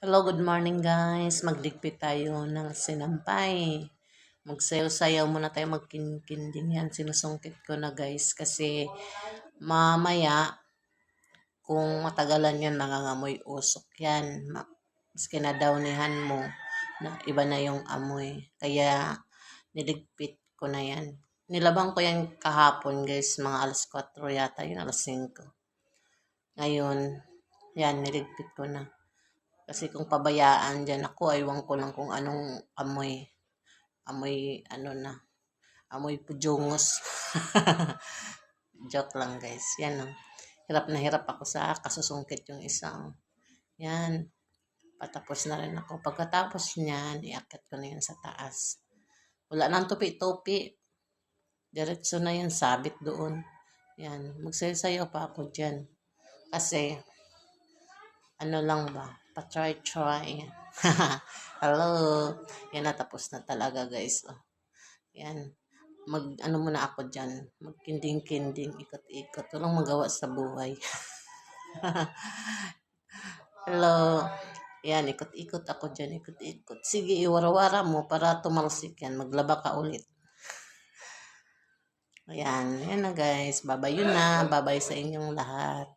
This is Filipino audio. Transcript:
Hello, good morning guys. Magligpit tayo ng sinampay. Magsayaw-sayaw muna tayo, magkinding yan. Sinusungkit ko na guys kasi mamaya kung matagalan yan, nangangamoy usok yan. Maski na downihan mo, na iba na yung amoy. Kaya niligpit ko na yan. Nilabang ko yan kahapon guys, mga alas 4 yata yun, alas 5. Ngayon, yan, niligpit ko na. Kasi kung pabayaan dyan ako, aywan ko lang kung anong amoy. Amoy, ano na, amoy pujungos. Joke lang guys. Yan o. Hirap na hirap ako sa kasusungkit yung isang. Yan. Patapos na rin ako. Pagkatapos niyan, iakyat ko na yan sa taas. Wala nang tupi-tupi. Diretso na yan, sabit doon. Yan. Magsayaw pa ako dyan. Kasi, ano lang ba, pa-try. Hello. Yan, natapos na talaga guys. Oh. Yan. Ano muna ako dyan. Magkinding-kinding, ikot-ikot. Walang magawa sa buhay. Hello. Yan, ikot-ikot ako dyan. Ikot-ikot. Sige, iwara-wara mo para tumalsik yan. Maglaba ka ulit. Ayan. Yan na guys. Babay yun na. Babay sa inyong lahat.